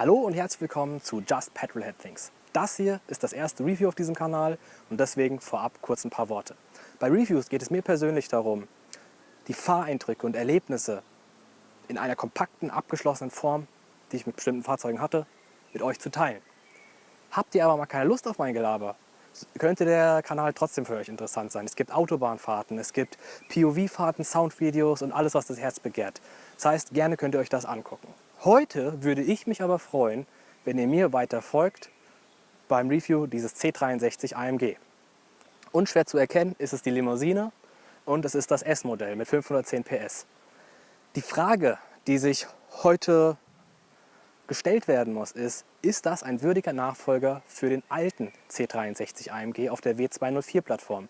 Hallo und herzlich willkommen zu Just Petrolhead Things. Das hier ist das erste Review auf diesem Kanal und deswegen vorab kurz ein paar Worte. Bei Reviews geht es mir persönlich darum, die Fahreindrücke und Erlebnisse in einer kompakten, abgeschlossenen Form, die ich mit bestimmten Fahrzeugen hatte, mit euch zu teilen. Habt ihr aber mal keine Lust auf mein Gelaber, könnte der Kanal trotzdem für euch interessant sein. Es gibt Autobahnfahrten, es gibt POV-Fahrten, Soundvideos und alles, was das Herz begehrt. Das heißt, gerne könnt ihr euch das angucken. Heute würde ich mich aber freuen, wenn ihr mir weiter folgt beim Review dieses C63 AMG. Unschwer zu erkennen ist es die Limousine und es ist das S-Modell mit 510 PS. Die Frage, die sich heute gestellt werden muss, ist das ein würdiger Nachfolger für den alten C63 AMG auf der W204-Plattform?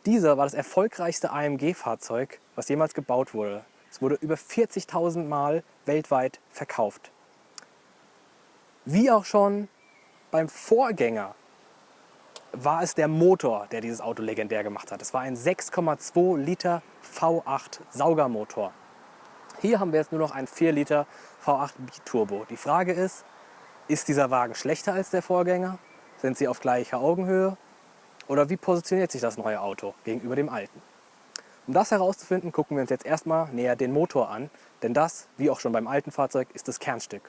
Dieser war das erfolgreichste AMG-Fahrzeug, was jemals gebaut wurde. Es wurde über 40.000 Mal weltweit verkauft. Wie auch schon beim Vorgänger war es der Motor, der dieses Auto legendär gemacht hat. Es war ein 6,2 Liter V8 Saugermotor. Hier haben wir jetzt nur noch einen 4 Liter V8 Biturbo. Die Frage ist dieser Wagen schlechter als der Vorgänger? Sind sie auf gleicher Augenhöhe? Oder wie positioniert sich das neue Auto gegenüber dem alten? Um das herauszufinden, gucken wir uns jetzt erstmal näher den Motor an, denn das, wie auch schon beim alten Fahrzeug, ist das Kernstück.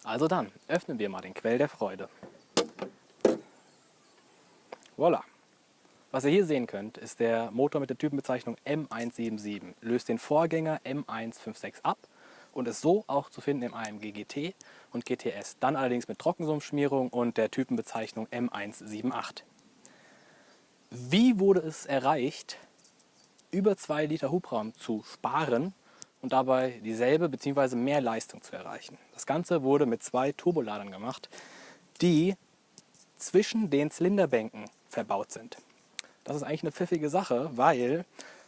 Also dann, öffnen wir mal den Quell der Freude. Voilà. Was ihr hier sehen könnt, ist der Motor mit der Typenbezeichnung M177, löst den Vorgänger M156 ab und ist so auch zu finden im AMG GT und GTS, dann allerdings mit Trockensumpfschmierung und der Typenbezeichnung M178. Wie wurde es erreicht, über 2 Liter Hubraum zu sparen und dabei dieselbe bzw. mehr Leistung zu erreichen? Das Ganze wurde mit 2 Turboladern gemacht, die zwischen den Zylinderbänken verbaut sind. Das ist eigentlich eine pfiffige Sache, weil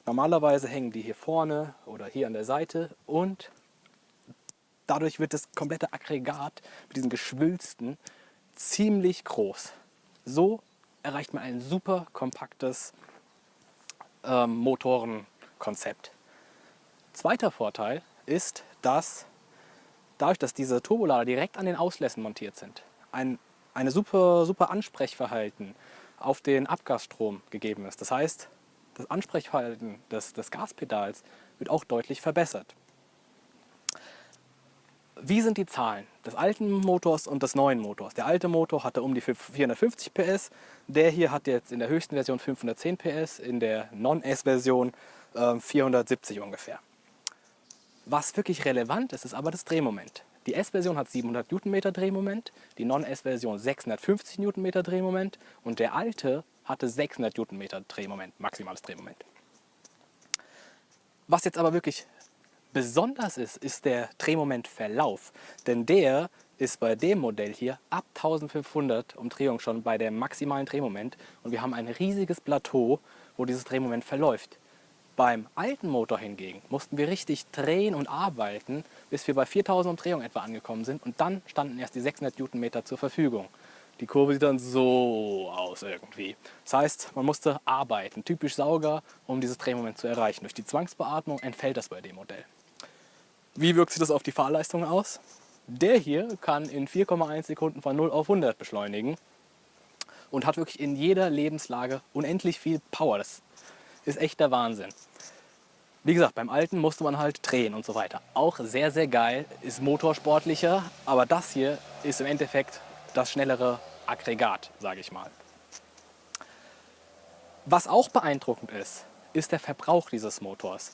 normalerweise hängen die hier vorne oder hier an der Seite und dadurch wird das komplette Aggregat mit diesen Geschwülsten ziemlich groß. So erreicht man ein super kompaktes Motorenkonzept. Zweiter Vorteil ist, dass dadurch, dass diese Turbolader direkt an den Auslässen montiert sind, eine super Ansprechverhalten auf den Abgasstrom gegeben ist. Das heißt, das Ansprechverhalten des Gaspedals wird auch deutlich verbessert. Wie sind die Zahlen des alten Motors und des neuen Motors? Der alte Motor hatte um die 450 PS, der hier hat jetzt in der höchsten Version 510 PS, in der Non-S-Version 470 ungefähr. Was wirklich relevant ist, ist aber das Drehmoment. Die S-Version hat 700 Newtonmeter Drehmoment, die Non-S-Version 650 Newtonmeter Drehmoment und der alte hatte 600 Newtonmeter Drehmoment, maximales Drehmoment. Was jetzt aber wirklich besonders ist der Drehmomentverlauf, denn der ist bei dem Modell hier ab 1500 Umdrehungen schon bei dem maximalen Drehmoment und wir haben ein riesiges Plateau, wo dieses Drehmoment verläuft. Beim alten Motor hingegen mussten wir richtig drehen und arbeiten, bis wir bei 4000 Umdrehungen etwa angekommen sind und dann standen erst die 600 Newtonmeter zur Verfügung. Die Kurve sieht dann so aus irgendwie. Das heißt, man musste arbeiten, typisch Sauger, um dieses Drehmoment zu erreichen. Durch die Zwangsbeatmung entfällt das bei dem Modell. Wie wirkt sich das auf die Fahrleistung aus? Der hier kann in 4,1 Sekunden von 0 auf 100 beschleunigen und hat wirklich in jeder Lebenslage unendlich viel Power. Das ist echt der Wahnsinn. Wie gesagt, beim alten musste man halt drehen und so weiter. Auch sehr, sehr geil, ist motorsportlicher, aber das hier ist im Endeffekt das schnellere Aggregat, sage ich mal. Was auch beeindruckend ist der Verbrauch dieses Motors.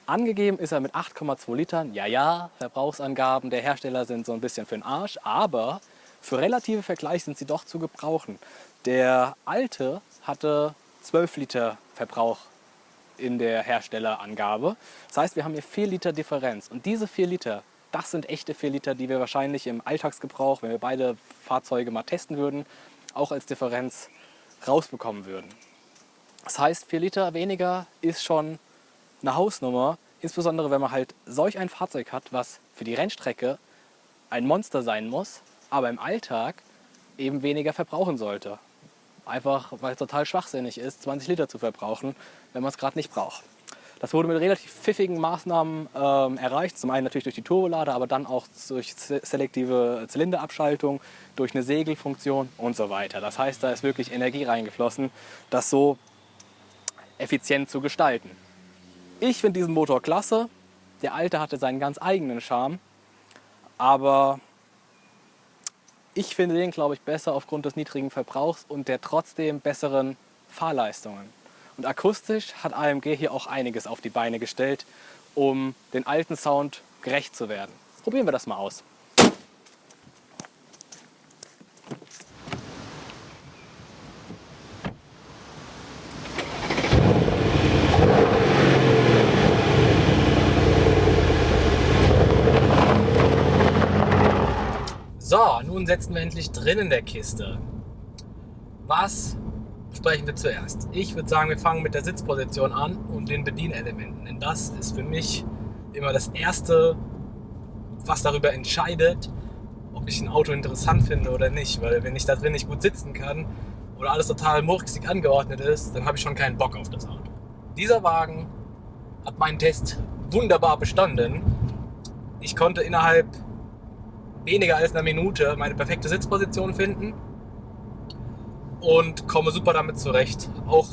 Angegeben ist er mit 8,2 Litern. Ja, Verbrauchsangaben der Hersteller sind so ein bisschen für den Arsch, aber für relative Vergleich sind sie doch zu gebrauchen. Der alte hatte 12 Liter Verbrauch in der Herstellerangabe. Das heißt, wir haben hier 4 Liter Differenz. Und diese 4 Liter, das sind echte 4 Liter, die wir wahrscheinlich im Alltagsgebrauch, wenn wir beide Fahrzeuge mal testen würden, auch als Differenz rausbekommen würden. Das heißt, 4 Liter weniger ist schon eine Hausnummer, insbesondere wenn man halt solch ein Fahrzeug hat, was für die Rennstrecke ein Monster sein muss, aber im Alltag eben weniger verbrauchen sollte. Einfach, weil es total schwachsinnig ist, 20 Liter zu verbrauchen, wenn man es gerade nicht braucht. Das wurde mit relativ pfiffigen Maßnahmen erreicht. Zum einen natürlich durch die Turbolader, aber dann auch durch selektive Zylinderabschaltung, durch eine Segelfunktion und so weiter. Das heißt, da ist wirklich Energie reingeflossen, das so effizient zu gestalten. Ich finde diesen Motor klasse. Der alte hatte seinen ganz eigenen Charme, aber ich finde den, glaube ich, besser aufgrund des niedrigen Verbrauchs und der trotzdem besseren Fahrleistungen. Und akustisch hat AMG hier auch einiges auf die Beine gestellt, um den alten Sound gerecht zu werden. Probieren wir das mal aus. So, nun sitzen wir endlich drin in der Kiste. Was besprechen wir zuerst? Ich würde sagen, wir fangen mit der Sitzposition an und den Bedienelementen. Denn das ist für mich immer das Erste, was darüber entscheidet, ob ich ein Auto interessant finde oder nicht. Weil wenn ich da drin nicht gut sitzen kann oder alles total murksig angeordnet ist, dann habe ich schon keinen Bock auf das Auto. Dieser Wagen hat meinen Test wunderbar bestanden. Ich konnte innerhalb weniger als einer Minute meine perfekte Sitzposition finden und komme super damit zurecht. Auch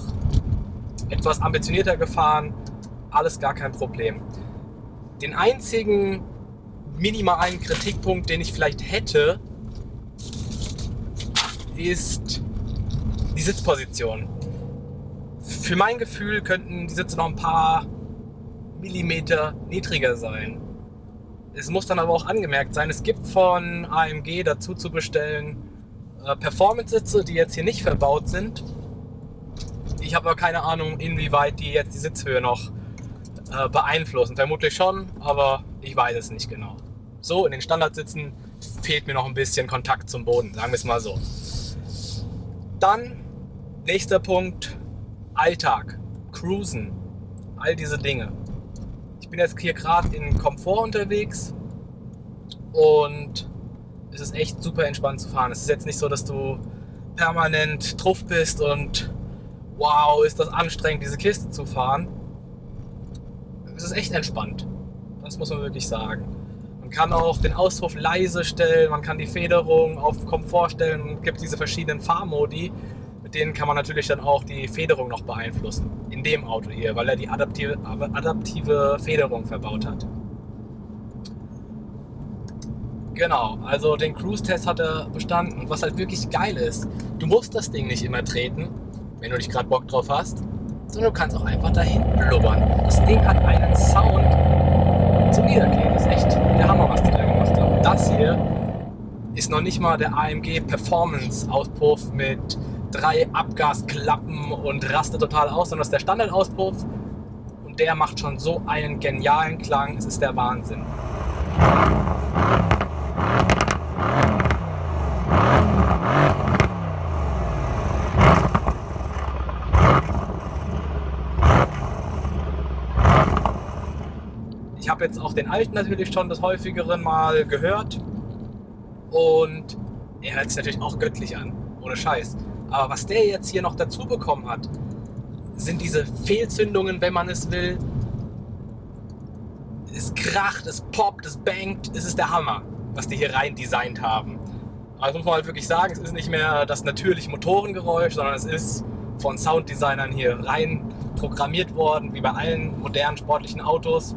etwas ambitionierter gefahren, alles gar kein Problem. Den einzigen minimalen Kritikpunkt, den ich vielleicht hätte, ist die Sitzposition. Für mein Gefühl könnten die Sitze noch ein paar Millimeter niedriger sein. Es muss dann aber auch angemerkt sein, es gibt von AMG dazu zu bestellen Performance-Sitze, die jetzt hier nicht verbaut sind. Ich habe aber keine Ahnung, inwieweit die jetzt die Sitzhöhe noch beeinflussen. Vermutlich schon, aber ich weiß es nicht genau. So, in den Standardsitzen fehlt mir noch ein bisschen Kontakt zum Boden, sagen wir es mal so. Dann, nächster Punkt, Alltag, Cruisen, all diese Dinge. Ich bin jetzt hier gerade in Komfort unterwegs und es ist echt super entspannt zu fahren. Es ist jetzt nicht so, dass du permanent drauf bist und wow, ist das anstrengend, diese Kiste zu fahren. Es ist echt entspannt. Das muss man wirklich sagen. Man kann auch den Auspuff leise stellen, man kann die Federung auf Komfort stellen und es gibt diese verschiedenen Fahrmodi. Mit denen kann man natürlich dann auch die Federung noch beeinflussen. In dem Auto hier, weil er die adaptive Federung verbaut hat. Genau, also den Cruise-Test hat er bestanden. Und was halt wirklich geil ist, du musst das Ding nicht immer treten, wenn du nicht gerade Bock drauf hast, sondern du kannst auch einfach dahin blubbern. Das Ding hat einen Sound zum Niedergehen. Das ist echt der Hammer, was die da gemacht haben. Das hier ist noch nicht mal der AMG Performance-Auspuff mit 3 Abgasklappen und rastet total aus, sondern das ist der Standardauspuff und der macht schon so einen genialen Klang, es ist der Wahnsinn. Ich habe jetzt auch den alten natürlich schon des häufigeren Mal gehört und er hört sich natürlich auch göttlich an, ohne Scheiß. Aber was der jetzt hier noch dazu bekommen hat, sind diese Fehlzündungen, wenn man es will. Es kracht, es poppt, es bangt. Es ist der Hammer, was die hier rein designt haben. Aber das muss man halt wirklich sagen, es ist nicht mehr das natürliche Motorengeräusch, sondern es ist von Sounddesignern hier rein programmiert worden, wie bei allen modernen sportlichen Autos.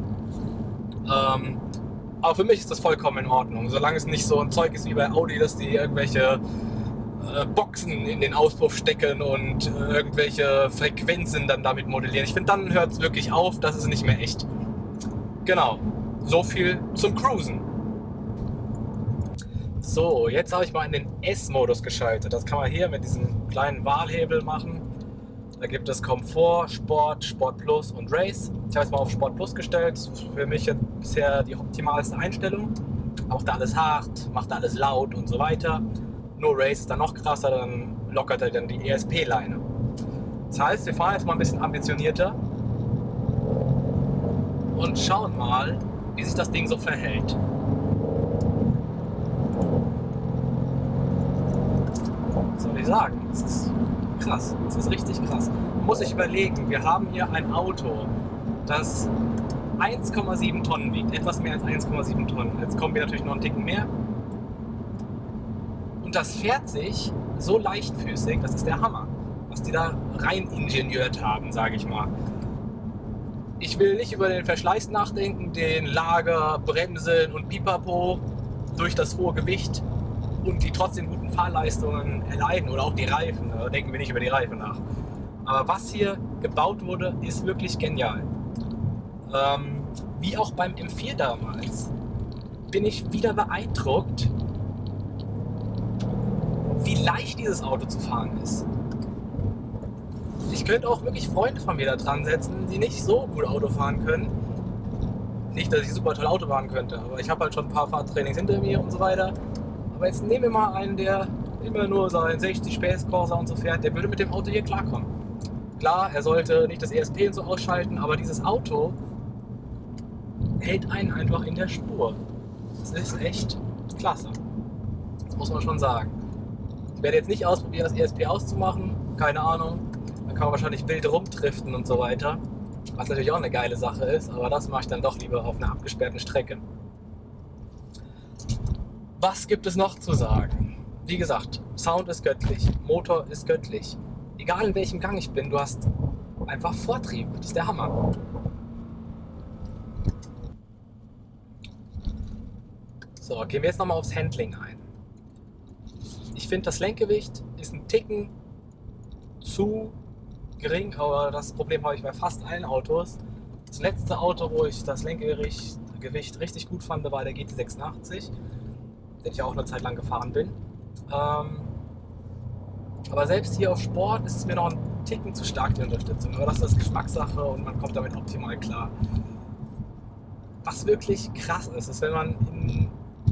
Aber für mich ist das vollkommen in Ordnung. Solange es nicht so ein Zeug ist wie bei Audi, dass die irgendwelche Boxen in den Auspuff stecken und irgendwelche Frequenzen dann damit modellieren. Ich finde, dann hört es wirklich auf, das ist nicht mehr echt. Genau, so viel zum Cruisen. So, jetzt habe ich mal in den S-Modus geschaltet. Das kann man hier mit diesem kleinen Wahlhebel machen. Da gibt es Komfort, Sport, Sport Plus und Race. Ich habe es mal auf Sport Plus gestellt. Das ist für mich jetzt bisher die optimalste Einstellung. Macht da alles hart, macht da alles laut und so weiter. Nur Race ist dann noch krasser, dann lockert er dann die ESP-Leine. Das heißt, wir fahren jetzt mal ein bisschen ambitionierter und schauen mal, wie sich das Ding so verhält. Was soll ich sagen? Das ist krass, das ist richtig krass. Man muss sich überlegen, wir haben hier ein Auto das 1,7 Tonnen wiegt, etwas mehr als 1,7 Tonnen. Jetzt kommen wir natürlich noch einen Ticken mehr. Und das fährt sich so leichtfüßig, das ist der Hammer, was die da rein ingeniert haben, sage ich mal. Ich will nicht über den Verschleiß nachdenken, den Lager, Bremsen und Pipapo durch das hohe Gewicht und die trotzdem guten Fahrleistungen erleiden oder auch die Reifen. Da denken wir nicht über die Reifen nach. Aber was hier gebaut wurde, ist wirklich genial. Wie auch beim M4 damals bin ich wieder beeindruckt, wie leicht dieses Auto zu fahren ist. Ich könnte auch wirklich Freunde von mir da dran setzen, die nicht so gut Auto fahren können. Nicht, dass ich super toll Auto fahren könnte, aber ich habe halt schon ein paar Fahrtrainings hinter mir und so weiter. Aber jetzt nehmen wir mal einen, der immer nur seinen 60 Space Corsa und so fährt, der würde mit dem Auto hier klarkommen. Klar, er sollte nicht das ESP und so ausschalten, aber dieses Auto hält einen einfach in der Spur. Das ist echt klasse. Das muss man schon sagen. Ich werde jetzt nicht ausprobieren, das ESP auszumachen, keine Ahnung. Dann kann man wahrscheinlich wild rumdriften und so weiter. Was natürlich auch eine geile Sache ist, aber das mache ich dann doch lieber auf einer abgesperrten Strecke. Was gibt es noch zu sagen? Wie gesagt, Sound ist göttlich, Motor ist göttlich. Egal in welchem Gang ich bin, du hast einfach Vortrieb. Das ist der Hammer. So, gehen wir jetzt nochmal aufs Handling ein. Ich finde, das Lenkgewicht ist ein Ticken zu gering, aber das Problem habe ich bei fast allen Autos. Das letzte Auto, wo ich das Lenkgewicht richtig gut fand, war der GT86, den ich auch eine Zeit lang gefahren bin. Aber selbst hier auf Sport ist es mir noch ein Ticken zu stark, die Unterstützung. Aber das ist Geschmackssache und man kommt damit optimal klar. Was wirklich krass ist, ist, wenn man in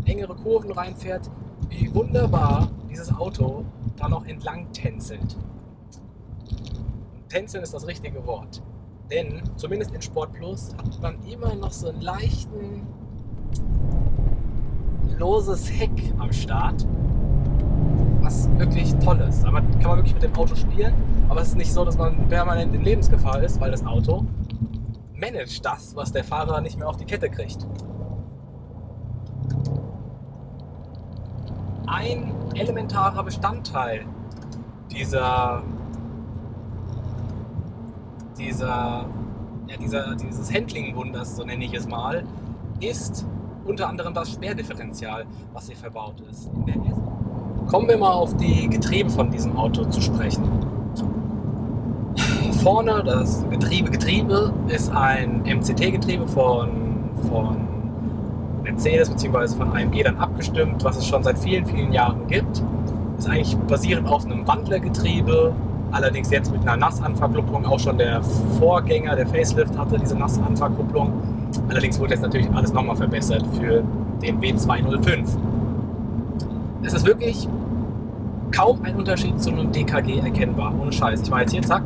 engere Kurven reinfährt, wie wunderbar dieses Auto da noch entlang tänzelt. Tänzeln ist das richtige Wort. Denn, zumindest in Sport Plus, hat man immer noch so einen leichten, loses Heck am Start. Was wirklich toll ist. Aber kann man wirklich mit dem Auto spielen, aber es ist nicht so, dass man permanent in Lebensgefahr ist, weil das Auto managt das, was der Fahrer nicht mehr auf die Kette kriegt. Ein elementarer Bestandteil dieses Handling-Wunders, so nenne ich es mal, ist unter anderem das Sperrdifferential, was hier verbaut ist. Kommen wir mal auf die Getriebe von diesem Auto zu sprechen. Vorne das Getriebe ist ein MCT-Getriebe von Mercedes bzw. von AMG dann abgestimmt, was es schon seit vielen, vielen Jahren gibt. Ist eigentlich basierend auf einem Wandlergetriebe, allerdings jetzt mit einer Nassanfahrkupplung. Auch schon der Vorgänger, der Facelift, hatte diese Nassanfahrkupplung. Allerdings wurde jetzt natürlich alles nochmal verbessert für den W205. Es ist wirklich kaum ein Unterschied zu einem DKG erkennbar, ohne Scheiß. Ich mache jetzt hier zack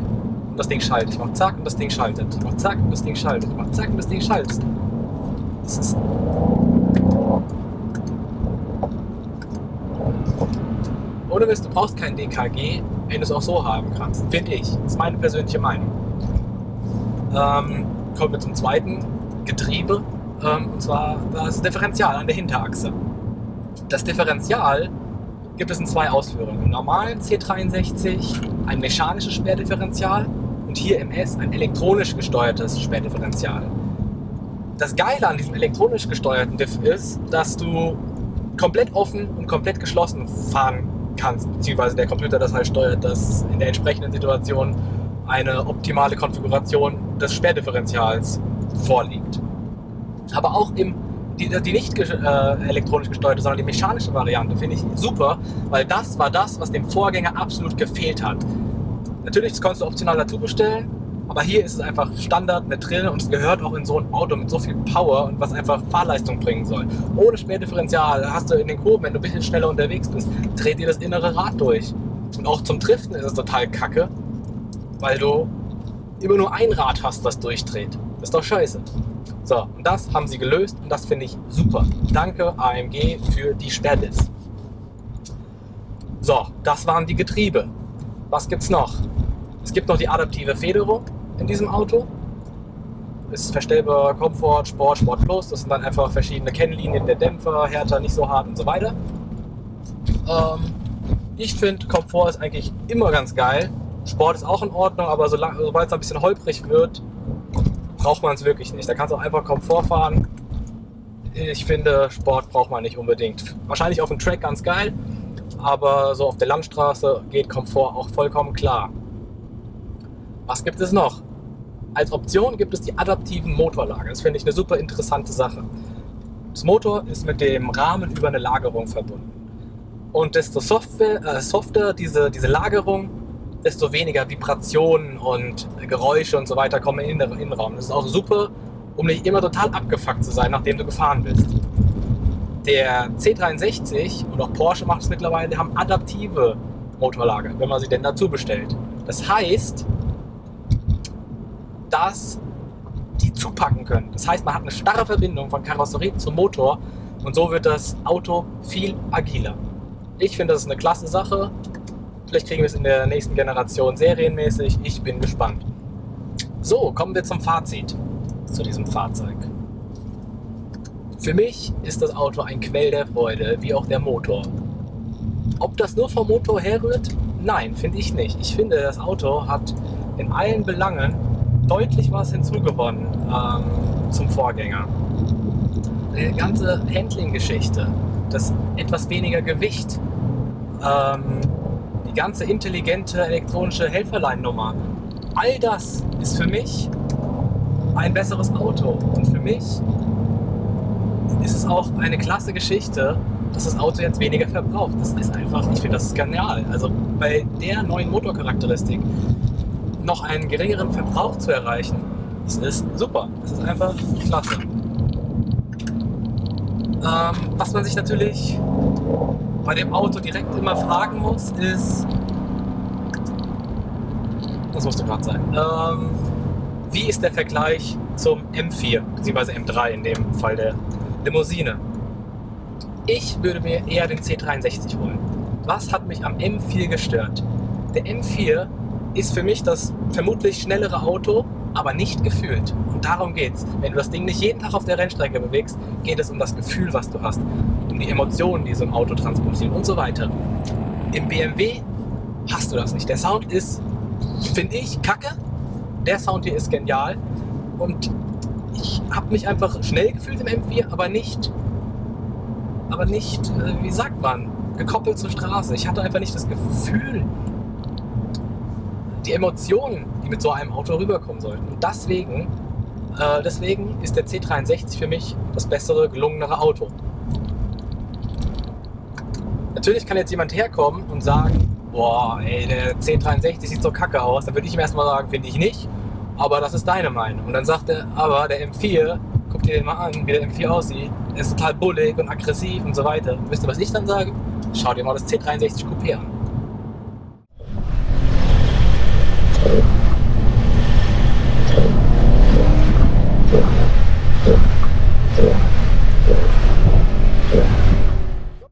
und das Ding schaltet. Ich mache zack und das Ding schaltet. Ich mache zack und das Ding schaltet. Ich mache zack und das Ding schaltet. Das ist ohne Mist, du brauchst kein DKG, wenn du es auch so haben kannst. Finde ich. Das ist meine persönliche Meinung. Kommen wir zum zweiten Getriebe. Und zwar das Differential an der Hinterachse. Das Differential gibt es in zwei Ausführungen. Im normalen C63 ein mechanisches Sperrdifferential und hier im S ein elektronisch gesteuertes Sperrdifferential. Das Geile an diesem elektronisch gesteuerten Diff ist, dass du komplett offen und komplett geschlossen fahren kannst, beziehungsweise der Computer das halt steuert, dass in der entsprechenden Situation eine optimale Konfiguration des Sperrdifferentials vorliegt. Aber auch die nicht elektronisch gesteuerte, sondern die mechanische Variante finde ich super, weil das war das, was dem Vorgänger absolut gefehlt hat. Natürlich, das kannst du optional dazu bestellen, aber hier ist es einfach Standard mit drin und es gehört auch in so ein Auto mit so viel Power und was einfach Fahrleistung bringen soll. Ohne Sperrdifferential hast du in den Kurven, wenn du ein bisschen schneller unterwegs bist, dreht dir das innere Rad durch. Und auch zum Driften ist es total kacke, weil du immer nur ein Rad hast, das durchdreht. Das ist doch scheiße. So, und das haben sie gelöst und das finde ich super. Danke AMG für die Sperrdiffs. So, das waren die Getriebe. Was gibt's noch? Es gibt noch die adaptive Federung in diesem Auto. ist verstellbar Komfort, Sport, Sport Plus. Das sind dann einfach verschiedene Kennlinien der Dämpfer, härter, nicht so hart und so weiter. Ich finde, Komfort ist eigentlich immer ganz geil. Sport ist auch in Ordnung, aber sobald es ein bisschen holprig wird, braucht man es wirklich nicht. Da kannst du auch einfach Komfort fahren. Ich finde, Sport braucht man nicht unbedingt. Wahrscheinlich auf dem Track ganz geil, aber so auf der Landstraße geht Komfort auch vollkommen klar. Was gibt es noch? Als Option gibt es die adaptiven Motorlager. Das finde ich eine super interessante Sache. Das Motor ist mit dem Rahmen über eine Lagerung verbunden. Und desto softer diese Lagerung, desto weniger Vibrationen und Geräusche und so weiter kommen in den Innenraum. Das ist auch super, um nicht immer total abgefuckt zu sein, nachdem du gefahren bist. Der C63 und auch Porsche macht es mittlerweile, haben adaptive Motorlager, wenn man sie denn dazu bestellt. Das heißt, dass die zupacken können. Das heißt, man hat eine starre Verbindung von Karosserie zum Motor und so wird das Auto viel agiler. Ich finde, das ist eine klasse Sache. Vielleicht kriegen wir es in der nächsten Generation serienmäßig. Ich bin gespannt. So, kommen wir zum Fazit zu diesem Fahrzeug. Für mich ist das Auto ein Quell der Freude, wie auch der Motor. Ob das nur vom Motor herrührt? Nein, finde ich nicht. Ich finde, das Auto hat in allen Belangen deutlich was hinzugewonnen zum Vorgänger. Die ganze Handling-Geschichte, das etwas weniger Gewicht, die ganze intelligente elektronische Helferlein-Nummer, all das ist für mich ein besseres Auto. Und für mich ist es auch eine klasse Geschichte, dass das Auto jetzt weniger verbraucht. Das ist einfach, ich finde, das ist genial. Also bei der neuen Motorcharakteristik noch einen geringeren Verbrauch zu erreichen, das ist super. Das ist einfach klasse. Was man sich natürlich bei dem Auto direkt immer fragen muss, ist, das musste gerade sein, wie ist der Vergleich zum M4 bzw. M3 in dem Fall der Limousine? Ich würde mir eher den C63 holen. Was hat mich am M4 gestört? Der M4 ist für mich das vermutlich schnellere Auto, aber nicht gefühlt. Und darum geht's. Wenn du das Ding nicht jeden Tag auf der Rennstrecke bewegst, geht es um das Gefühl, was du hast, um die Emotionen, die so ein Auto transportieren und so weiter. Im BMW hast du das nicht. Der Sound ist, finde ich, kacke. Der Sound hier ist genial. Und ich habe mich einfach schnell gefühlt im M4, aber nicht, wie sagt man, gekoppelt zur Straße. Ich hatte einfach nicht das Gefühl, die Emotionen, die mit so einem Auto rüberkommen sollten. Und deswegen ist der C63 für mich das bessere, gelungenere Auto. Natürlich kann jetzt jemand herkommen und sagen, boah, ey, der C63 sieht so kacke aus. Dann würde ich ihm erstmal sagen, finde ich nicht, aber das ist deine Meinung. Und dann sagt er, aber der M4, guck dir den mal an, wie der M4 aussieht. Er ist total bullig und aggressiv und so weiter. Und wisst ihr, was ich dann sage? Schau dir mal das C63 Coupé an.